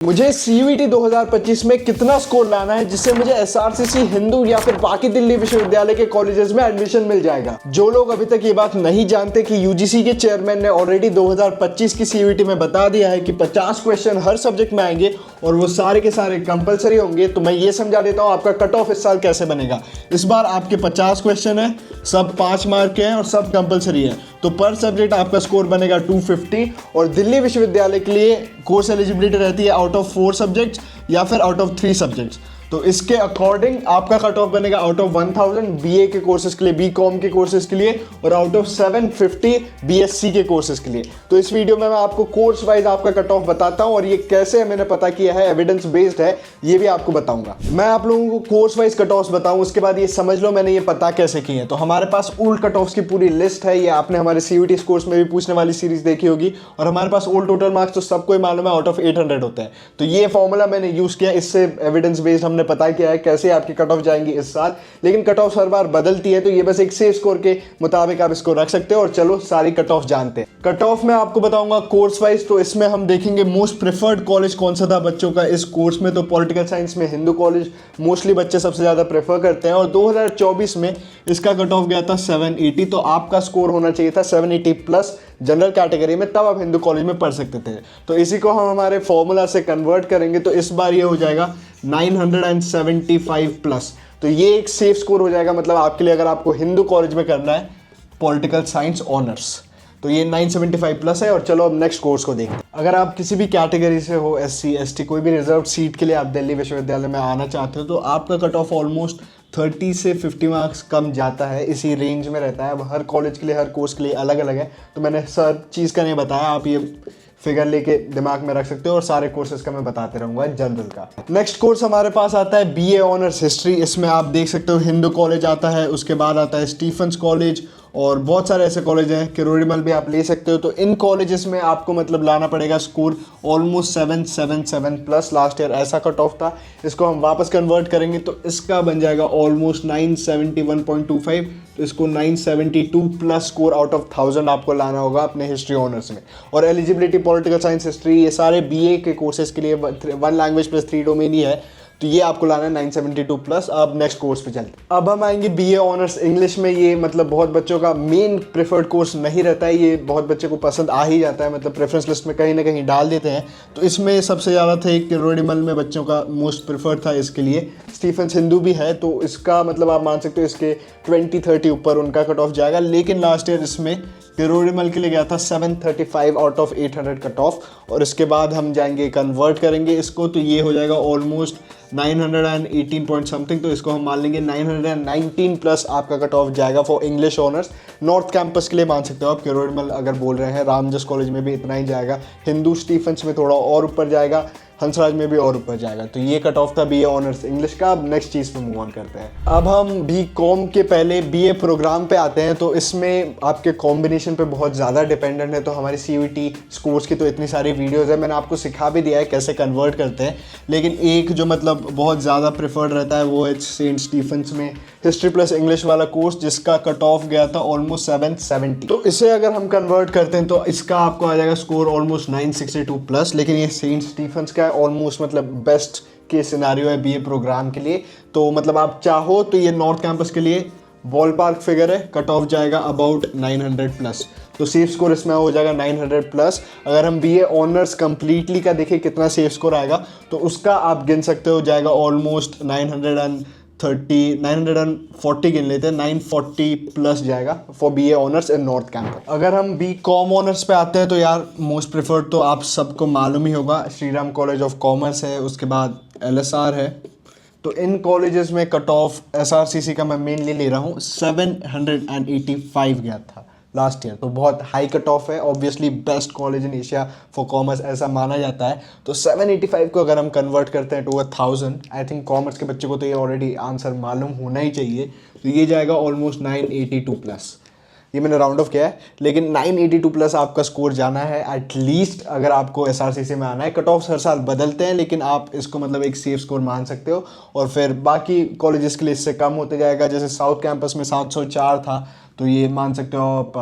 मुझे सीयूईटी 2025 में कितना स्कोर लाना है जिससे मुझे एसआरसीसी, हिंदू या फिर बाकी दिल्ली विश्वविद्यालय के कॉलेजेस में एडमिशन मिल जाएगा। जो लोग अभी तक ये बात नहीं जानते कि यूजीसी के चेयरमैन ने ऑलरेडी 2025 की सीयूईटी में बता दिया है कि 50 क्वेश्चन हर सब्जेक्ट में आएंगे और वो सारे के सारे कंपलसरी होंगे, तो मैं ये समझा देता हूँ आपका कट ऑफ इस साल कैसे बनेगा। इस बार आपके 50 क्वेश्चन है, सब 5 मार्क के हैं और सब कंपलसरी है, तो पर सब्जेक्ट आपका स्कोर बनेगा 250। और दिल्ली विश्वविद्यालय के लिए कोर्स एलिजिबिलिटी रहती है आउट ऑफ 4 सब्जेक्ट्स या फिर आउट ऑफ 3 सब्जेक्ट्स। तो इसके अकॉर्डिंग आपका कट ऑफ बनेगा आउट ऑफ 1000 बीए के कोर्सेज के लिए, बीकॉम के कोर्सेज के लिए, और आउट ऑफ 750 बीएससी के कोर्सेज के लिए। तो इस वीडियो में मैं आपको कोर्स वाइज आपका कट ऑफ बताता हूं और ये कैसे मैंने पता किया है, एविडेंस बेस्ड है, ये भी आपको बताऊंगा। मैं आप लोगों को कोर्स वाइज कट ऑफ बताऊं, उसके बाद ये समझ लो मैंने ये पता कैसे किए। तो हमारे पास ओल्ड कट ऑफ की पूरी लिस्ट है, ये आपने हमारे सीयूईटी कोर्स में भी पूछने वाली सीरीज देखी होगी, और हमारे पास ओल्ड टोटल मार्क्स तो सबको ही मालूम है आउट ऑफ 800 होते हैं। तो ये फॉर्मूला मैंने यूज किया, इससे एविडेंस बेस्ड हमने पता किया है कैसे आपकी कट ऑफ जाएंगी इस साल। लेकिन कट ऑफ हर बार बदलती है, तो ये बस एक सेफ स्कोर के मुताबिक आप इसको रख सकते हो। और चलो सारी कट ऑफ जानते हैं। कट ऑफ में आपको बताऊंगा कोर्स वाइज, तो इसमें हम देखेंगे मोस्ट प्रेफर्ड कॉलेज कौन सा था बच्चों का इस कोर्स में। तो पॉलिटिकल साइंस में हिंदू कॉलेज मोस्टली बच्चे सबसे ज्यादा प्रेफर करते हैं, और 2024 में इसका कट ऑफ गया था 780। तो आपका स्कोर होना चाहिए था 780 प्लस जनरल कैटेगरी में, तब आप हिंदू कॉलेज में पढ़ सकते थे। तो इसी को हम हमारे फॉर्मूला से कन्वर्ट करेंगे, तो इस बार ये हो जाएगा 975 प्लस। तो ये एक सेफ स्कोर हो जाएगा, मतलब आपके लिए, अगर आपको हिंदू कॉलेज में करना है पॉलिटिकल साइंस ऑनर्स, तो ये 975 प्लस है। और चलो अब नेक्स्ट कोर्स को देखते हैं। अगर आप किसी भी कैटेगरी से हो, SC ST, कोई भी रिजर्व सीट के लिए आप दिल्ली विश्वविद्यालय में आना चाहते हो, तो आपका कट ऑफ ऑलमोस्ट 30 से 50 मार्क्स कम जाता है, इसी रेंज में रहता है। अब हर कॉलेज के लिए, हर कोर्स के लिए अलग अलग है, तो मैंने सब चीज़ का नहीं बताया, आप ये फिगर लेके दिमाग में रख सकते हो, और सारे कोर्सेज का मैं बताते रहूंगा जनरल का। नेक्स्ट कोर्स हमारे पास आता है BA ऑनर्स हिस्ट्री। इसमें आप देख सकते हो हिंदू कॉलेज आता है, उसके बाद आता है स्टीफेंस कॉलेज, और बहुत सारे ऐसे कॉलेज हैं, किरोड़ीमल भी आप ले सकते हो। तो इन कॉलेजेस में आपको मतलब लाना पड़ेगा score almost 777 plus. Last year ऐसा कट ऑफ था, इसको हम वापस कन्वर्ट करेंगे तो इसका बन जाएगा ऑलमोस्ट 971.25। तो इसको 972 प्लस स्कोर आउट ऑफ 1000 आपको लाना होगा अपने हिस्ट्री ऑनर्स में। और एलिजिबिलिटी पॉलिटिकल साइंस, हिस्ट्री, ये सारे BA के कोर्सेज के लिए 1 लैंग्वेज प्लस 3 डोमेन ही है, तो ये आपको लाना है 972 प्लस। अब नेक्स्ट कोर्स पे चलते हैं। अब हम आएंगे BA ऑनर्स इंग्लिश में। ये मतलब बहुत बच्चों का मेन प्रेफर्ड कोर्स नहीं रहता है, ये बहुत बच्चे को पसंद आ ही जाता है, मतलब प्रेफरेंस लिस्ट में कहीं ना कहीं डाल देते हैं। तो इसमें सबसे ज़्यादा थे किरोड़ीमल में बच्चों का मोस्ट प्रेफर्ड था इसके लिए। स्टीफेंस हिंदू भी है, तो इसका मतलब आप मान सकते हो इसके 20-30 ऊपर उनका कट ऑफ जाएगा। लेकिन लास्ट ईयर इसमें किरोड़ीमल के लिए गया था 735 आउट ऑफ 800 कट ऑफ। और इसके बाद हम जाएंगे कन्वर्ट करेंगे इसको, तो ये हो जाएगा ऑलमोस्ट 918 पॉइंट समथिंग। तो इसको हम मान लेंगे 919 प्लस आपका कट ऑफ जाएगा for English honours. North campus के लिए मान सकते हो आप, किरोड़ीमल अगर बोल रहे हैं, रामजस कॉलेज में भी इतना ही जाएगा, हिंदू स्टीफेंस में थोड़ा और ऊपर जाएगा, हंसराज में भी और ऊपर जाएगा। तो ये कट ऑफ था BA ऑनर्स इंग्लिश का। अब नेक्स्ट चीज़ पे मूव ऑन करते हैं। अब हम BCom के पहले BA प्रोग्राम पे आते हैं। तो इसमें आपके कॉम्बिनेशन पे बहुत ज़्यादा डिपेंडेंट है। तो हमारी CUET कोर्स की तो इतनी सारी वीडियोज़ है, मैंने आपको सिखा भी दिया है कैसे कन्वर्ट करते हैं। लेकिन एक जो मतलब बहुत ज़्यादा प्रेफर्ड रहता है वो है सेंट स्टीफेंस में हिस्ट्री प्लस इंग्लिश वाला कोर्स, जिसका कट ऑफ गया था ऑलमोस्ट 770। तो इसे अगर हम कन्वर्ट करते हैं तो इसका आपको आ जाएगा स्कोर ऑलमोस्ट 962 प्लस। लेकिन ये सेंट स्टीफेंस का ऑलमोस्ट मतलब बेस्ट के सिनारियो है BA प्रोग्राम के लिए। तो मतलब आप चाहो तो ये नॉर्थ कैंपस के लिए बॉल पार्क फिगर है, कट ऑफ जाएगा अबाउट 900 प्लस। तो सेफ स्कोर इसमें हो जाएगा 900 प्लस। अगर हम BA ऑनर्स कंप्लीटली का देखें कितना सेफ स्कोर आएगा, तो उसका आप गिन सकते हो जाएगा ऑलमोस्ट 940 गिन लेते हैं, 940 प्लस जाएगा for BA honours in north campus. अगर हम BCom ऑनर्स पे आते हैं तो यार मोस्ट प्रेफर्ड तो आप सबको मालूम ही होगा, Shri Ram college of commerce है, उसके बाद LSR है। तो इन कॉलेजेस में कट ऑफ SRCC का मैं मेनली ले रहा हूँ 785 गया था लास्ट ईयर, तो बहुत हाई कट ऑफ है। Obviously best college in Asia for commerce ऐसा माना जाता है। तो 785 को अगर हम कन्वर्ट करते हैं टू 1000, आई थिंक कॉमर्स के बच्चे को तो ये ऑलरेडी आंसर मालूम होना ही चाहिए। तो ये जाएगा ऑलमोस्ट 982 प्लस। ये मैंने राउंड ऑफ किया है, लेकिन 982 प्लस आपका स्कोर जाना है एटलीस्ट अगर आपको SRCC में आना है। कट ऑफ हर साल बदलते हैं, लेकिन आप इसको मतलब एक सेफ स्कोर मान सकते हो। और फिर बाकी कॉलेजेस के लिए इससे कम होते जाएगा, जैसे साउथ कैंपस में 704 था, तो ये मान सकते हो आप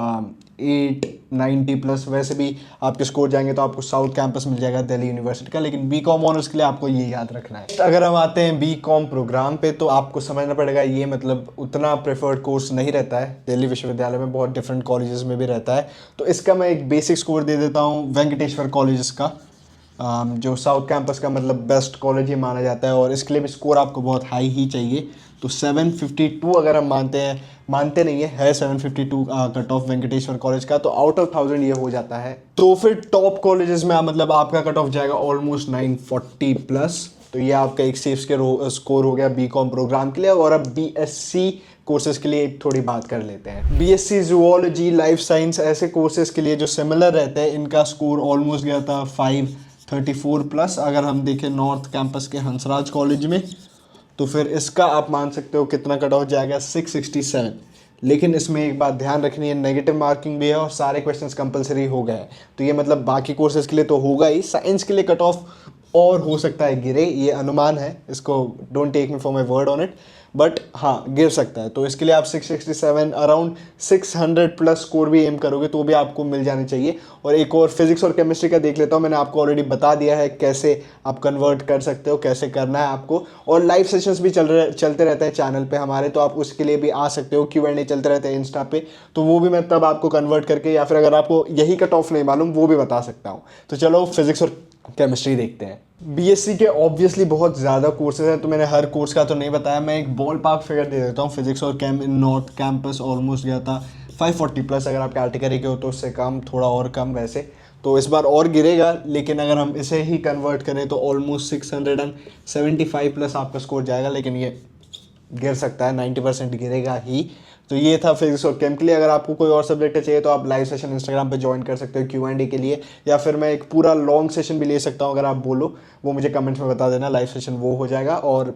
890 प्लस, वैसे भी आपके स्कोर जाएंगे तो आपको साउथ कैंपस मिल जाएगा दिल्ली यूनिवर्सिटी का। लेकिन बीकॉम ऑनर्स के लिए आपको ये याद रखना है। अगर हम आते हैं बीकॉम प्रोग्राम पे, तो आपको समझना पड़ेगा ये मतलब उतना प्रेफर्ड कोर्स नहीं रहता है दिल्ली विश्वविद्यालय में, बहुत डिफरेंट कॉलेजेस में भी रहता है। तो इसका मैं एक बेसिक स्कोर दे देता हूँ वेंकटेश्वर कॉलेजेस का, जो साउथ कैंपस का मतलब बेस्ट कॉलेज ही माना जाता है, और इसके लिए भी स्कोर आपको बहुत हाई ही चाहिए। तो 752 अगर हम मानते नहीं है 752 कट ऑफ वेंकटेश्वर कॉलेज का, तो आउट ऑफ 1000 ये हो जाता है। तो फिर टॉप कॉलेजेस में मतलब आपका कट ऑफ जाएगा ऑलमोस्ट 940 प्लस। तो ये आपका एक सेफ स्कोर हो गया बीकॉम प्रोग्राम के लिए। और अब बीएससी कोर्सेज के लिए एक थोड़ी बात कर लेते हैं। बीएससी जूलॉजी, लाइफ साइंस, ऐसे कोर्सेज के लिए जो सिमिलर रहते हैं, इनका स्कोर ऑलमोस्ट गया था 534 प्लस। अगर हम देखें नॉर्थ कैंपस के हंसराज कॉलेज में, तो फिर इसका आप मान सकते हो कितना कट ऑफ जाएगा, 667। लेकिन इसमें एक बात ध्यान रखनी है, नेगेटिव मार्किंग भी है और सारे क्वेश्चंस कंपलसरी हो गए हैं। तो ये मतलब बाकी कोर्सेज के लिए तो होगा ही, साइंस के लिए कट ऑफ और हो सकता है गिरे, ये अनुमान है, इसको don't take me for my word on it, but हाँ गिर सकता है। तो इसके लिए आप 667 अराउंड 600 प्लस स्कोर भी एम करोगे तो भी आपको मिल जाने चाहिए। और एक और फिजिक्स और केमिस्ट्री का देख लेता हूँ, मैंने आपको ऑलरेडी बता दिया है कैसे आप कन्वर्ट कर सकते हो, कैसे करना है आपको। और लाइव सेशंस भी चलते रहते हैं चैनल पे हमारे, तो आप उसके लिए भी आ सकते हो। Q&A चलते रहते हैं इंस्टा पे, तो वो भी मैं तब आपको कन्वर्ट करके, या फिर अगर आपको यही कट ऑफ नहीं मालूम वो भी बता सकता हूँ। तो चलो फिजिक्स और केमिस्ट्री देखते हैं। बीएससी के ऑब्वियसली बहुत ज़्यादा कोर्सेज हैं, तो मैंने हर कोर्स का तो नहीं बताया, मैं एक बॉल पार्क फिगर दे देता हूँ। फिजिक्स और नॉर्थ कैंपस ऑलमोस्ट गया था 540 प्लस, अगर आप कैटेगरी के हो तो उससे कम, थोड़ा और कम वैसे, तो इस बार और गिरेगा। लेकिन अगर हम इसे ही कन्वर्ट करें तो ऑलमोस्ट 675 प्लस आपका स्कोर जाएगा, लेकिन ये गिर सकता है, 90% गिरेगा ही। तो ये था फिजिक्स और केम के लिए। अगर आपको कोई और सब्जेक्ट चाहिए तो आप लाइव सेशन इंस्टाग्राम पे ज्वाइन कर सकते हो Q&A के लिए, या फिर मैं एक पूरा लॉन्ग सेशन भी ले सकता हूँ, अगर आप बोलो, वो मुझे कमेंट्स में बता देना, लाइव सेशन वो हो जाएगा। और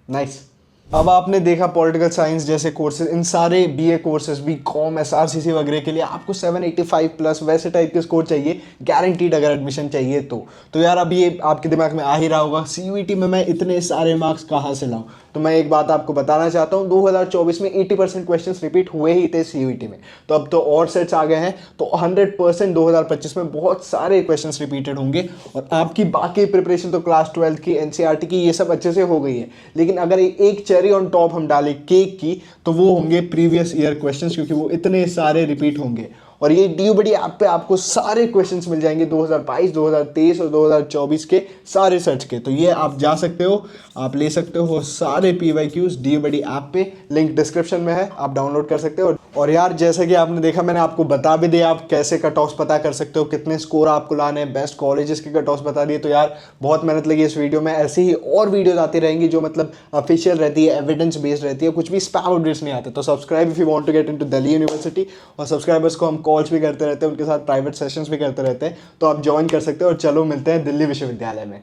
नाइस। अब आपने देखा पॉलिटिकल साइंस जैसे कोर्सेज, इन सारे बीए कोर्सेज, बीकॉम, एसआरसीसी वगैरह के लिए आपको 785 प्लस वैसे टाइप के स्कोर चाहिए, गारंटीड अगर एडमिशन चाहिए तो यार अब ये आपके दिमाग में आ ही रहा होगा, सीयूईटी में मैं इतने सारे मार्क्स कहाँ से लाऊं। तो मैं एक बात आपको बताना चाहता हूँ, 2024 में 80% क्वेश्चंस रिपीट हुए ही थे सीयूईटी में, तो अब तो और सेट्स आ गए हैं, तो 100% 2025 में बहुत सारे क्वेश्चंस रिपीटेड होंगे। और आपकी बाकी प्रिपरेशन तो क्लास 12 की, एनसीईआरटी की, ये सब अच्छे से हो गई है। लेकिन अगर एक चेरी ऑन टॉप हम डालें केक की, तो वो होंगे प्रीवियस ईयर क्वेश्चंस, क्योंकि वो इतने सारे रिपीट होंगे। और ये DU BD ऐप पे आपको सारे क्वेश्चंस मिल जाएंगे 2022, 2023 और 2024 के सारे सर्च के। तो ये आप जा सकते हो, आप ले सकते हो सारे PYQs DU BD ऐप पे, लिंक डिस्क्रिप्शन में है, आप डाउनलोड कर सकते हो। और यार जैसे कि आपने देखा, मैंने आपको बता भी दिया आप कैसे कट ऑफ्स पता कर सकते हो, कितने स्कोर आपको लाने हैं, बेस्ट कॉलेजेस के कट ऑफ्स बता दिए। तो यार बहुत मेहनत लगी इस वीडियो में, ऐसे ही और वीडियोज आती रहेंगी जो मतलब ऑफिशियल रहती है, एविडेंस बेस्ड रहती है, कुछ भी स्पैम अपडेट्स नहीं आते। तो subscribe if you want to get into Delhi university. और सब्सक्राइबर्स को हम कॉल्स भी करते रहते हैं, उनके साथ प्राइवेट सेशंस भी करते रहते हैं, तो आप ज्वाइन कर सकते हो। और चलो मिलते हैं दिल्ली विश्वविद्यालय में।